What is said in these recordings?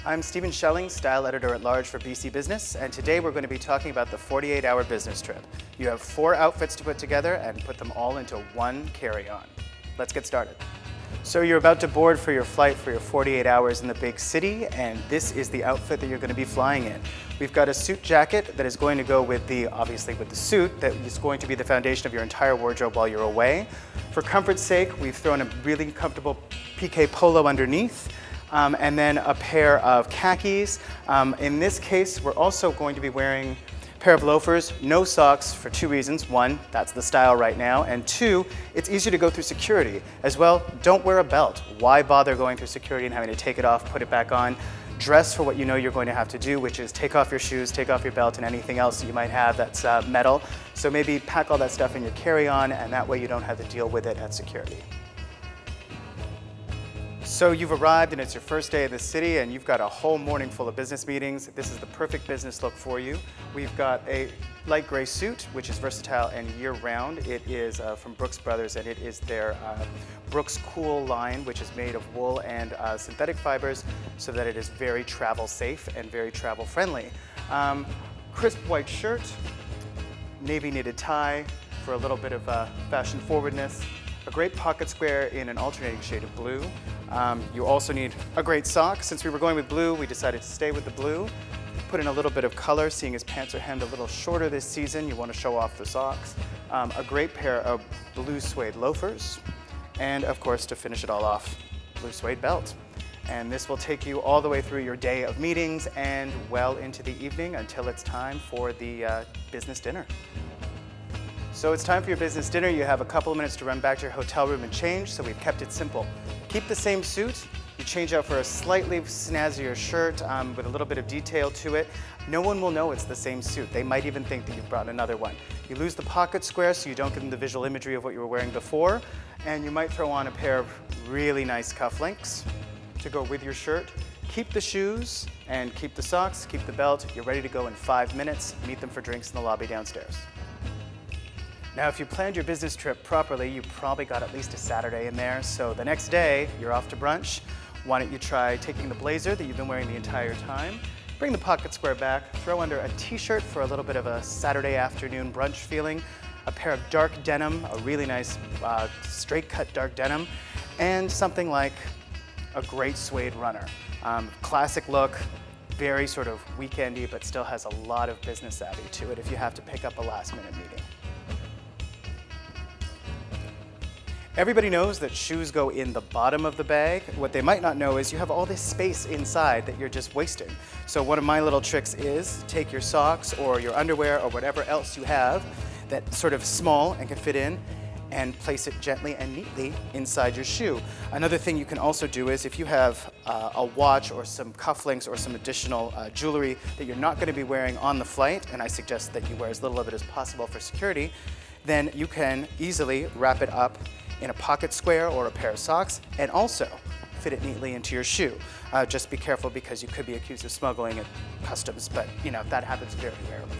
I'm Stephen Schelling, Style Editor at Large for BC Business, and today we're going to be talking about the 48-hour business trip. You have 4 outfits to put together and put them all into one carry-on. Let's get started. So you're about to board for your flight for your 48 hours in the big city, and this is the outfit that you're going to be flying in. We've got a suit jacket that is going to go with obviously with the suit, that is going to be the foundation of your entire wardrobe while you're away. For comfort's sake, we've thrown a really comfortable PK polo underneath, and then a pair of khakis. In this case, we're also going to be wearing a pair of loafers, no socks, for 2 reasons. 1, that's the style right now, and 2, it's easier to go through security. As well, don't wear a belt. Why bother going through security and having to take it off, put it back on? Dress for what you know you're going to have to do, which is take off your shoes, take off your belt, and anything else that you might have that's metal. So maybe pack all that stuff in your carry-on, and that way you don't have to deal with it at security. So you've arrived and it's your first day of the city and you've got a whole morning full of business meetings. This is the perfect business look for you. We've got a light gray suit, which is versatile and year-round. It is from Brooks Brothers, and it is their Brooks Cool line, which is made of wool and synthetic fibers so that it is very travel safe and very travel friendly. Crisp white shirt, navy knitted tie for a little bit of fashion forwardness, a great pocket square in an alternating shade of blue. You also need a great sock. Since we were going with blue, we decided to stay with the blue. Put in a little bit of color, seeing as pants are hemmed a little shorter this season, you want to show off the socks. A great pair of blue suede loafers, and of course, to finish it all off, blue suede belt. And this will take you all the way through your day of meetings and well into the evening until it's time for the business dinner. So it's time for your business dinner. You have a couple of minutes to run back to your hotel room and change, so we've kept it simple. Keep the same suit. You change out for a slightly snazzier shirt with a little bit of detail to it. No one will know it's the same suit. They might even think that you've brought another one. You lose the pocket square so you don't give them the visual imagery of what you were wearing before, and you might throw on a pair of really nice cufflinks to go with your shirt. Keep the shoes and keep the socks, keep the belt. You're ready to go in 5 minutes. Meet them for drinks in the lobby downstairs. Now, if you planned your business trip properly, you probably got at least a Saturday in there. So the next day, you're off to brunch. Why don't you try taking the blazer that you've been wearing the entire time, bring the pocket square back, throw under a t-shirt for a little bit of a Saturday afternoon brunch feeling, a pair of dark denim, a really nice straight cut dark denim, and something like a great suede runner. Classic look, very sort of weekendy, but still has a lot of business savvy to it if you have to pick up a last minute meeting. Everybody knows that shoes go in the bottom of the bag. What they might not know is you have all this space inside that you're just wasting. So one of my little tricks is take your socks or your underwear or whatever else you have that's sort of small and can fit in, and place it gently and neatly inside your shoe. Another thing you can also do is if you have a watch or some cufflinks or some additional jewelry that you're not going to be wearing on the flight, and I suggest that you wear as little of it as possible for security, then you can easily wrap it up in a pocket square or a pair of socks, and also fit it neatly into your shoe. Just be careful because you could be accused of smuggling at customs, but you know, that happens very rarely.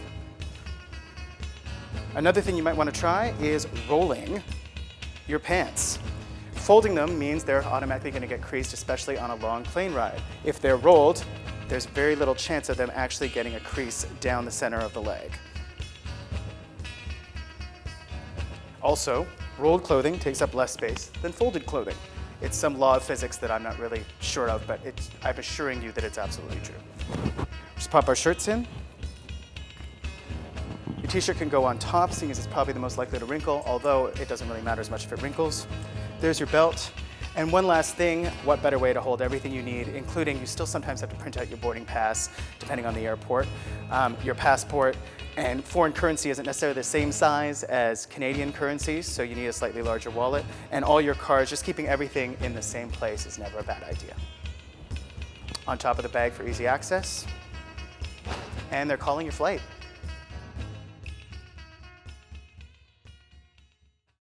Another thing you might want to try is rolling your pants. Folding them means they're automatically going to get creased, especially on a long plane ride. If they're rolled, there's very little chance of them actually getting a crease down the center of the leg. Also, rolled clothing takes up less space than folded clothing. It's some law of physics that I'm not really sure of, but I'm assuring you that it's absolutely true. Just pop our shirts in. Your t-shirt can go on top, seeing as it's probably the most likely to wrinkle, although it doesn't really matter as much if it wrinkles. There's your belt. And one last thing, what better way to hold everything you need, including you still sometimes have to print out your boarding pass, depending on the airport, your passport, and foreign currency isn't necessarily the same size as Canadian currency, so you need a slightly larger wallet, and all your cards, just keeping everything in the same place is never a bad idea. On top of the bag for easy access, and they're calling your flight.